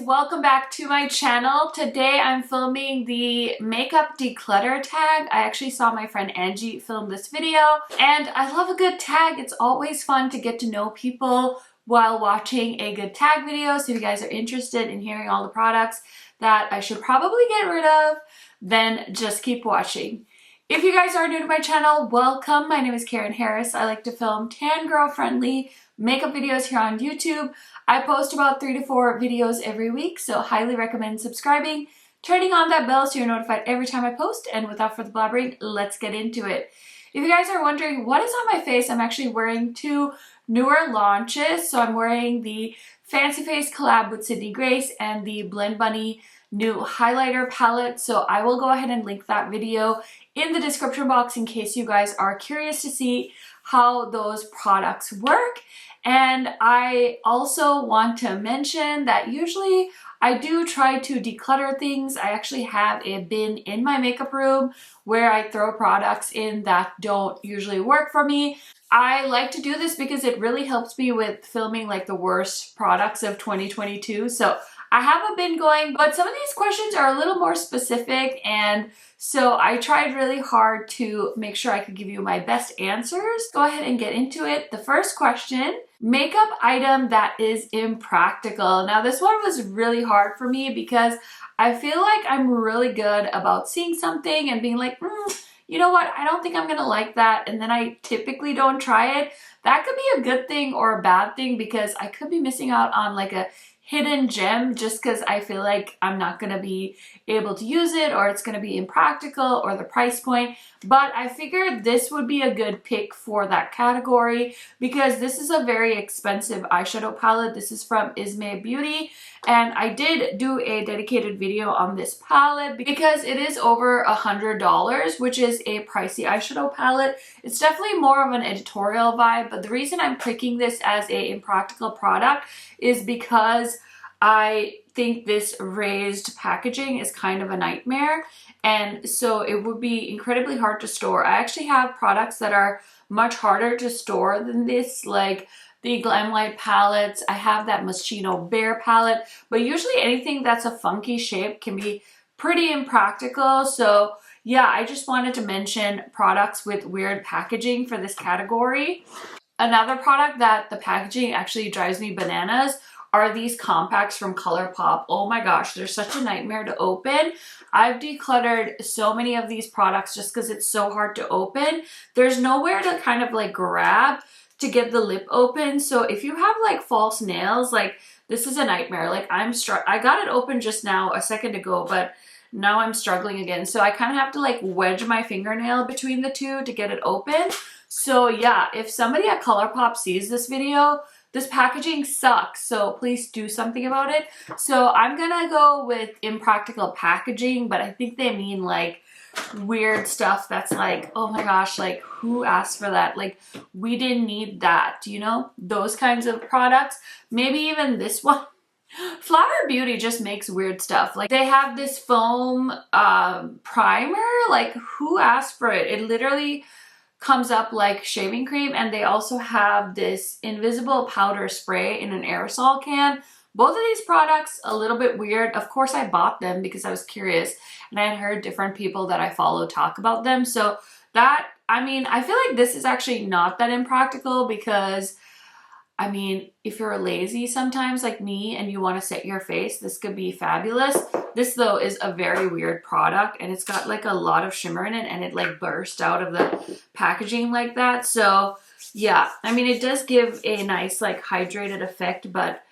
welcome back to my channel. Today I'm filming the makeup declutter tag. I actually saw my friend Angie film this video and I love a good tag. It's always fun to get to know people while watching a good tag video. So if you guys are interested in hearing all the products that I should probably get rid of, then just keep watching. If you guys are new to my channel, welcome. My name is KARENHARRIS. I like to film tan girl friendly makeup videos here on YouTube. I post about 3 to 4 videos every week, so highly recommend subscribing, turning on that bell so you're notified every time I post, and without further blabbering, let's get into it. If you guys are wondering what is on my face, I'm actually wearing 2 newer launches. So I'm wearing the Fancy Face collab with Sydney Grace and the Blend Bunny new highlighter palette. So I will go ahead and link that video in the description box in case you guys are curious to see how those products work. And I also want to mention that usually I do try to declutter things. I actually have a bin in my makeup room where I throw products in that don't usually work for me. I like to do this because it really helps me with filming like the worst products of 2022. So I have a bin going, but some of these questions are a little more specific, and so I tried really hard to make sure I could give you my best answers. Go ahead and get into it. The first question, makeup item that is impractical. Now this one was really hard for me because I feel like I'm really good about seeing something and being like, you know what, I don't think I'm gonna like that, and then I typically don't try it. That could be a good thing or a bad thing because I could be missing out on like a hidden gem just because I feel like I'm not going to be able to use it, or it's going to be impractical, or the price point. But I figured this would be a good pick for that category because this is a very expensive eyeshadow palette. This is from Beaute, and I did do a dedicated video on this palette because it is over $100, which is a pricey eyeshadow palette. It's definitely more of an editorial vibe, but the reason I'm picking this as a impractical product is because I think this raised packaging is kind of a nightmare, and so it would be incredibly hard to store. I actually have products that are much harder to store than this, like the Glamlite palettes. I have that Moschino Bear palette, but usually anything that's a funky shape can be pretty impractical. So yeah, I just wanted to mention products with weird packaging for this category. Another product that the packaging actually drives me bananas are these compacts from ColourPop. Oh my gosh, they're such a nightmare to open. I've decluttered so many of these products just because it's so hard to open. There's nowhere to kind of like grab to get the lip open. So if you have like false nails, like this is a nightmare. Like I got it open just now a second ago, but now I'm struggling again. So I kind of have to like wedge my fingernail between the two to get it open. So yeah, if somebody at ColourPop sees this video, this packaging sucks, so please do something about it. So I'm gonna go with impractical packaging, but I think they mean like weird stuff that's like, oh my gosh, like who asked for that? Like we didn't need that, you know? Those kinds of products. Maybe even this one. Flower Beauty just makes weird stuff. Like they have this foam primer, like who asked for it? It literally comes up like shaving cream, and they also have this invisible powder spray in an aerosol can. Both of these products a little bit weird. Of course I bought them because I was curious and I had heard different people that I follow talk about them. So that, I mean, I feel like this is actually not that impractical because I mean, if you're lazy sometimes like me and you want to set your face, this could be fabulous. This though is a very weird product, and it's got like a lot of shimmer in it, and it like burst out of the packaging like that. So yeah, I mean, it does give a nice like hydrated effect, but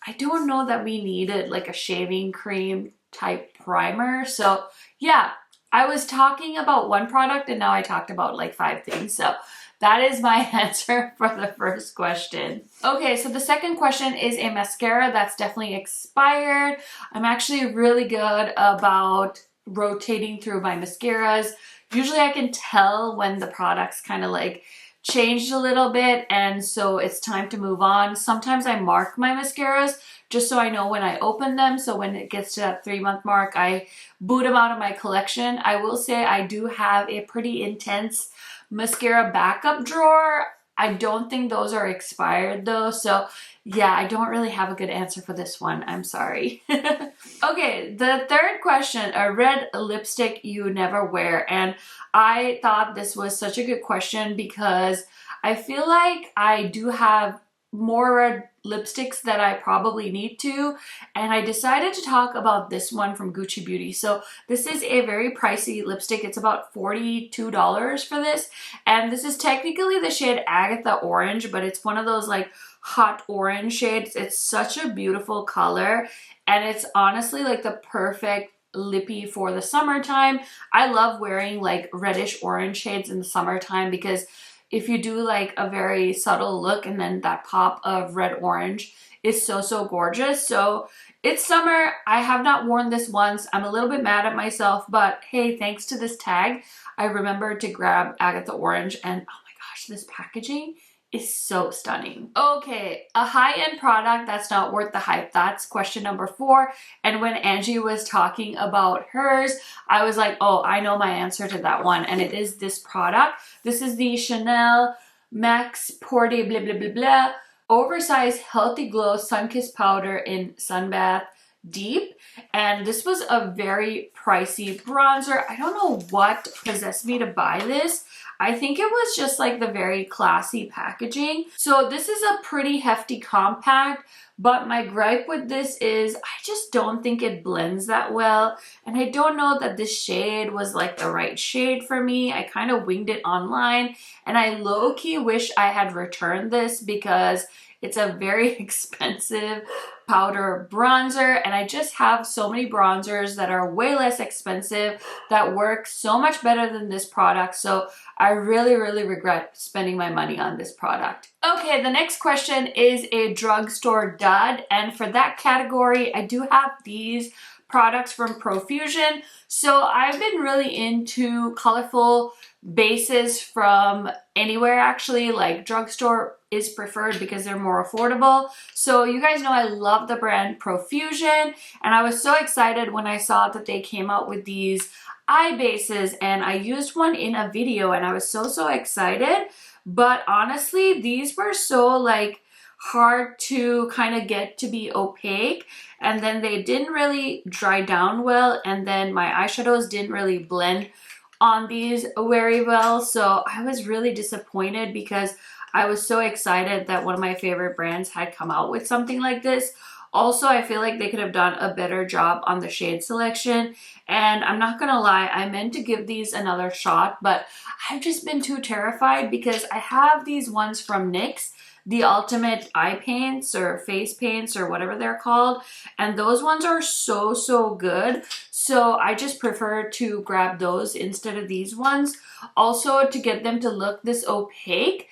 I don't know that we needed like a shaving cream type primer. So yeah, I was talking about one product and now I talked about like 5 things. So that is my answer for the first question. Okay, so the second question is a mascara that's definitely expired. I'm actually really good about rotating through my mascaras. Usually I can tell when the product's kind of like changed a little bit, and so it's time to move on. Sometimes I mark my mascaras just so I know when I open them. So when it gets to that 3-month mark, I boot them out of my collection. I will say I do have a pretty intense mascara backup drawer. I don't think those are expired though, so yeah, I don't really have a good answer for this one. I'm sorry. Okay, the third question, a red lipstick you never wear. And I thought this was such a good question because I feel like I do have more red lipsticks that I probably need to, and I decided to talk about this one from Gucci Beauty. So this is a very pricey lipstick. It's about $42 for this, and this is technically the shade Agatha Orange, but it's one of those like hot orange shades. It's such a beautiful color, and it's honestly like the perfect lippy for the summertime. I love wearing like reddish orange shades in the summertime because if you do like a very subtle look and then that pop of red orange is so gorgeous. So it's summer. I have not worn this once. I'm a little bit mad at myself, but hey, thanks to this tag, I remembered to grab Agatha Orange, and oh my gosh, this packaging is so stunning. Okay, a high-end product that's not worth the hype. That's question number 4. And when Angie was talking about hers, I was like, oh, I know my answer to that one. And it is this product. This is the Chanel Max Porte blah blah blah blah Oversized Healthy Glow Sun-Kissed Powder in Sunbath Deep. And this was a very pricey bronzer. I don't know what possessed me to buy this. I think it was just like the very classy packaging. So this is a pretty hefty compact, but my gripe with this is I just don't think it blends that well. And I don't know that this shade was like the right shade for me. I kind of winged it online, and I low-key wish I had returned this because it's a very expensive powder bronzer, and I just have so many bronzers that are way less expensive that work so much better than this product. So I really regret spending my money on this product. Okay, the next question is a drugstore dud, and for that category, I do have these products from Profusion. So I've been really into colorful bases from anywhere actually, like drugstore is preferred because they're more affordable. So you guys know I love the brand Profusion, and I was so excited when I saw that they came out with these eye bases, and I used one in a video and I was so excited. But honestly, these were so like hard to kind of get to be opaque, and then they didn't really dry down well, and then my eyeshadows didn't really blend on these very well. So I was really disappointed because I was so excited that one of my favorite brands had come out with something like this. Also, I feel like they could have done a better job on the shade selection. And I'm not gonna lie, I meant to give these another shot, but I've just been too terrified because I have these ones from NYX, the Ultimate Eye Paints or Face Paints or whatever they're called. And those ones are so good. So I just prefer to grab those instead of these ones. Also, to get them to look this opaque,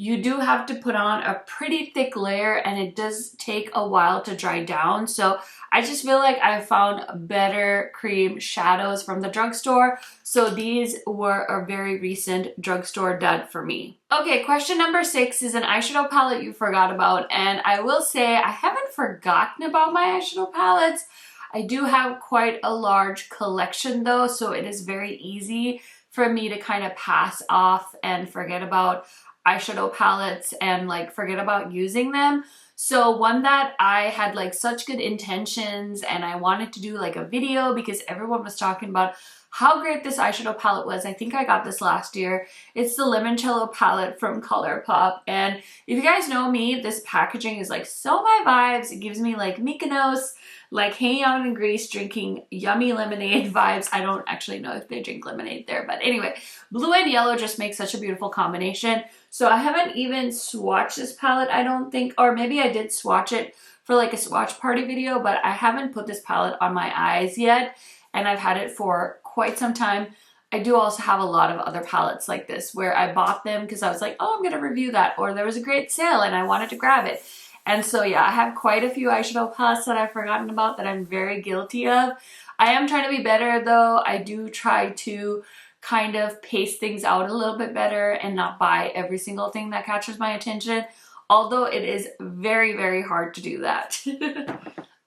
you do have to put on a pretty thick layer, and it does take a while to dry down. So I just feel like I found better cream shadows from the drugstore. So these were a very recent drugstore dud for me. Okay, question number 6 is an eyeshadow palette you forgot about. And I will say I haven't forgotten about my eyeshadow palettes. I do have quite a large collection though, so it is very easy for me to kind of pass off and forget about eyeshadow palettes and like forget about using them. So one that I had like such good intentions and I wanted to do like a video because everyone was talking about how great this eyeshadow palette was. I think I got this last year. It's the Limoncello palette from ColourPop. And if you guys know me, this packaging is like so my vibes. It gives me like Mykonos, like hanging out in Greece drinking yummy lemonade vibes. I don't actually know if they drink lemonade there, but anyway, blue and yellow just make such a beautiful combination. So I haven't even swatched this palette, I don't think, or maybe I did swatch it for like a swatch party video, but I haven't put this palette on my eyes yet, and I've had it for quite some time. I do also have a lot of other palettes like this where I bought them because I was like, oh, I'm gonna review that, or there was a great sale and I wanted to grab it. And so yeah, I have quite a few eyeshadow palettes that I've forgotten about that I'm very guilty of. I am trying to be better though. I do try to kind of pace things out a little bit better and not buy every single thing that catches my attention, although it is very hard to do that.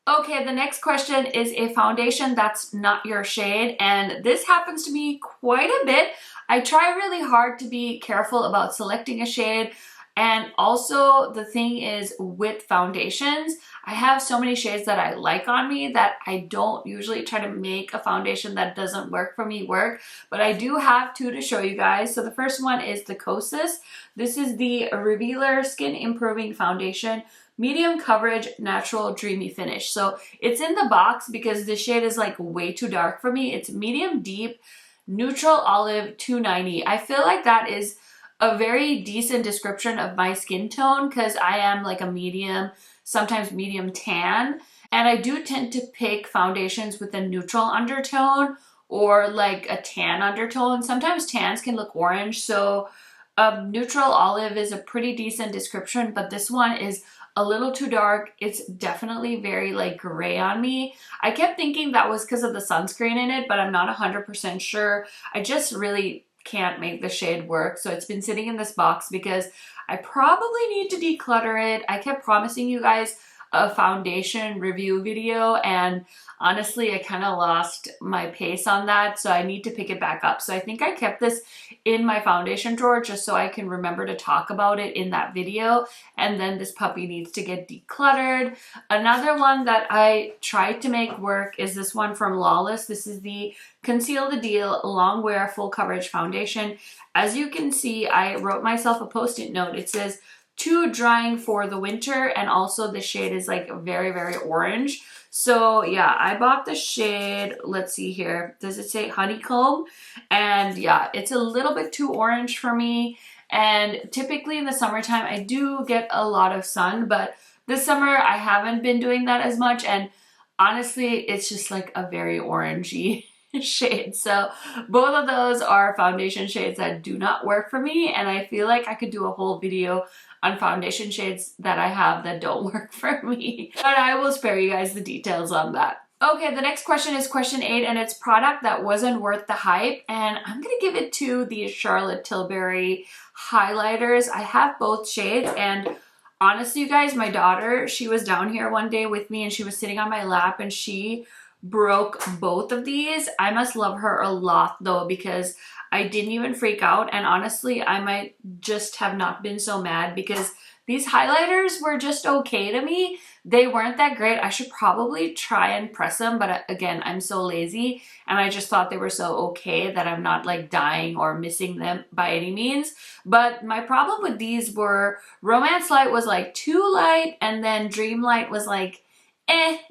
Okay, the next question is a foundation that's not your shade, and this happens to me quite a bit. I try really hard to be careful about selecting a shade. And also the thing is with foundations, I have so many shades that I like on me that I don't usually try to make a foundation that doesn't work for me work, but I do have two to show you guys. So the first one is the Kosas. This is the Revealer Skin Improving Foundation, medium coverage, natural dreamy finish. So it's in the box because this shade is like way too dark for me. It's medium deep, neutral olive, 290. I feel like that is a very decent description of my skin tone because I am like a medium, sometimes medium tan. And I do tend to pick foundations with a neutral undertone or like a tan undertone. Sometimes tans can look orange. So neutral olive is a pretty decent description, but this one is a little too dark. It's definitely very like gray on me. I kept thinking that was because of the sunscreen in it, but I'm not 100% sure. I just really can't make the shade work. So it's been sitting in this box because I probably need to declutter it. I kept promising you guys a foundation review video, and honestly I kind of lost my pace on that, so I need to pick it back up. So I think I kept this in my foundation drawer just so I can remember to talk about it in that video, and then this puppy needs to get decluttered. Another one that I tried to make work is this one from Lawless. This is the Conceal the Deal Long Wear Full Coverage Foundation. As you can see, I wrote myself a post-it note. It says too drying for the winter, and also the shade is like very, very orange. So yeah, I bought the shade, let's see here, does it say Honeycomb? And yeah, it's a little bit too orange for me. And typically in the summertime I do get a lot of sun, but this summer I haven't been doing that as much, and honestly it's just like a very orangey shade. So both of those are foundation shades that do not work for me, and I feel like I could do a whole video on foundation shades that I have that don't work for me, but I will spare you guys the details on that. Okay, the next question is question 8, and it's product that wasn't worth the hype, and I'm gonna give it to the Charlotte Tilbury highlighters. I have both shades, and honestly you guys, my daughter, she was down here one day with me and she was sitting on my lap and she broke both of these. I must love her a lot though, because I didn't even freak out, and honestly I might just have not been so mad because these highlighters were just okay to me. They weren't that great. I should probably try and press them, but again, I'm so lazy, and I just thought they were so okay that I'm not like dying or missing them by any means. But my problem with these were Romance Light was like too light, and then Dream Light was like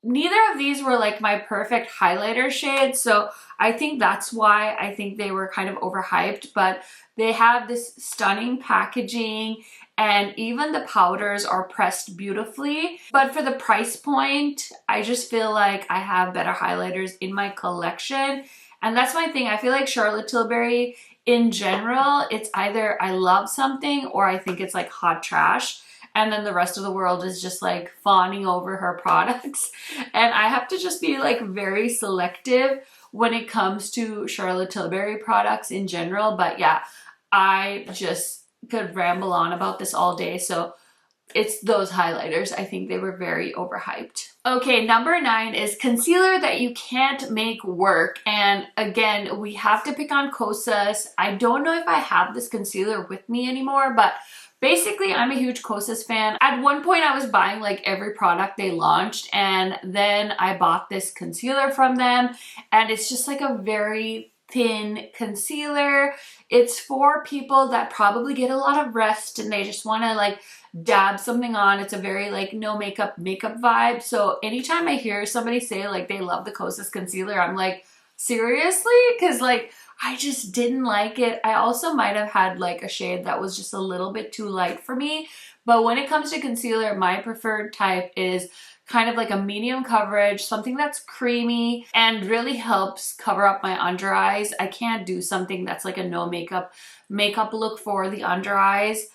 neither of these were like my perfect highlighter shade, so I think that's why I think they were kind of overhyped. But they have this stunning packaging, and even the powders are pressed beautifully. But for the price point, I just feel like I have better highlighters in my collection, and that's my thing. I feel like Charlotte Tilbury in general, it's either I love something or I think it's like hot trash, and then the rest of the world is just like fawning over her products. And I have to just be like very selective when it comes to Charlotte Tilbury products in general. But yeah, I just could ramble on about this all day. So it's those highlighters. I think they were very overhyped. Okay, number 9 is concealer that you can't make work. And again, we have to pick on Kosas. I don't know if I have this concealer with me anymore, but basically, I'm a huge Kosas fan. At one point, I was buying like every product they launched, and then I bought this concealer from them, and it's just like a very thin concealer. It's for people that probably get a lot of rest and they just want to like dab something on. It's a very like no makeup vibe. So anytime I hear somebody say like they love the Kosas concealer, I'm like, seriously? Because like I just didn't like it. I also might have had like a shade that was just a little bit too light for me. But when it comes to concealer, my preferred type is kind of like a medium coverage, something that's creamy and really helps cover up my under eyes. I can't do something that's like a no makeup look for the under eyes.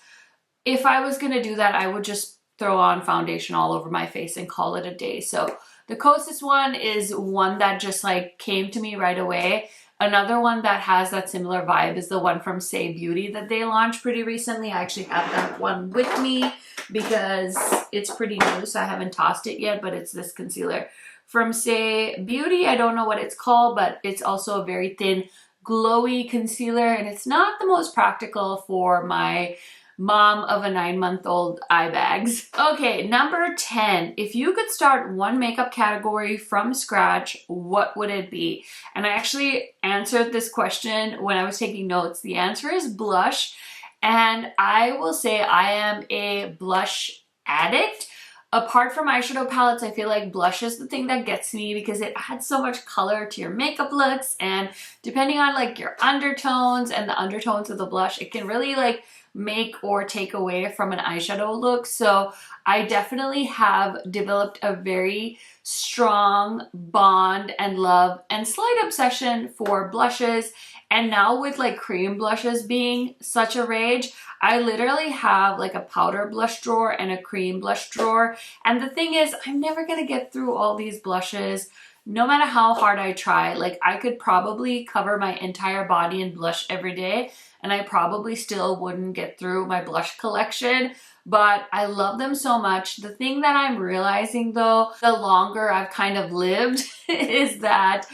If I was gonna do that, I would just throw on foundation all over my face and call it a day. So the Kosas one is one that just like came to me right away. Another one that has that similar vibe is the one from Say Beauty that they launched pretty recently. I actually have that one with me because it's pretty new, so I haven't tossed it yet, but it's this concealer from Say Beauty. I don't know what it's called, but it's also a very thin, glowy concealer, and it's not the most practical for my mom of a 9-month-old eye bags. Okay, number 10. If you could start one makeup category from scratch, what would it be? And I actually answered this question when I was taking notes. The answer is blush. And I will say I am a blush addict. Apart from eyeshadow palettes, I feel like blush is the thing that gets me because it adds so much color to your makeup looks, and depending on like your undertones and the undertones of the blush, it can really like make or take away from an eyeshadow look. So I definitely have developed a very strong bond and love and slight obsession for blushes. And now with like cream blushes being such a rage, I literally have like a powder blush drawer and a cream blush drawer. And the thing is, I'm never gonna get through all these blushes no matter how hard I try. Like I could probably cover my entire body in blush every day and I probably still wouldn't get through my blush collection. But I love them so much. The thing that I'm realizing though, the longer I've kind of lived is that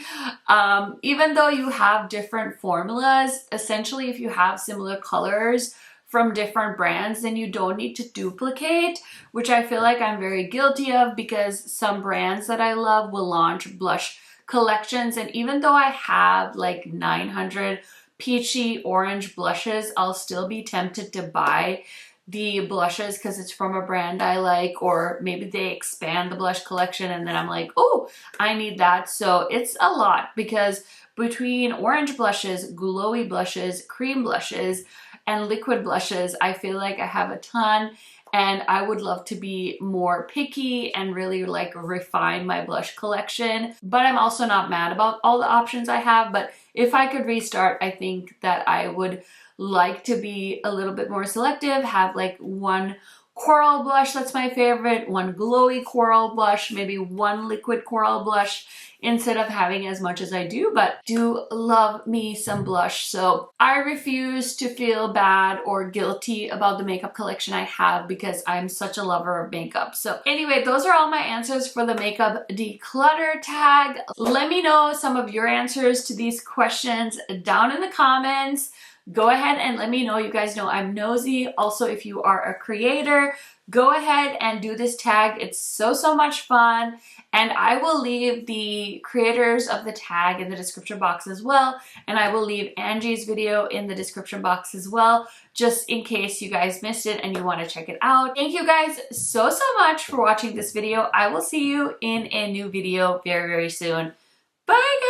even though you have different formulas, essentially if you have similar colors from different brands, then you don't need to duplicate, which I feel like I'm very guilty of because some brands that I love will launch blush collections. And even though I have like 900 peachy orange blushes, I'll still be tempted to buy the blushes because it's from a brand I like, or maybe they expand the blush collection and then I'm like, oh, I need that. So it's a lot because between orange blushes, glowy blushes, cream blushes, and liquid blushes, I feel like I have a ton, and I would love to be more picky and really like refine my blush collection. But I'm also not mad about all the options I have. But if I could restart, I think that I would like to be a little bit more selective, have like one coral blush that's my favorite, one glowy coral blush, maybe one liquid coral blush, instead of having as much as I do. But do love me some blush, so I refuse to feel bad or guilty about the makeup collection I have because I'm such a lover of makeup. So anyway, those are all my answers for the makeup declutter tag. Let me know some of your answers to these questions down in the comments. Go ahead and let me know. You guys know I'm nosy. Also, if you are a creator, go ahead and do this tag. It's so much fun. And I will leave the creators of the tag in the description box as well. And I will leave Angie's video in the description box as well, just in case you guys missed it and you want to check it out. Thank you guys so much for watching this video. I will see you in a new video very soon. Bye, guys.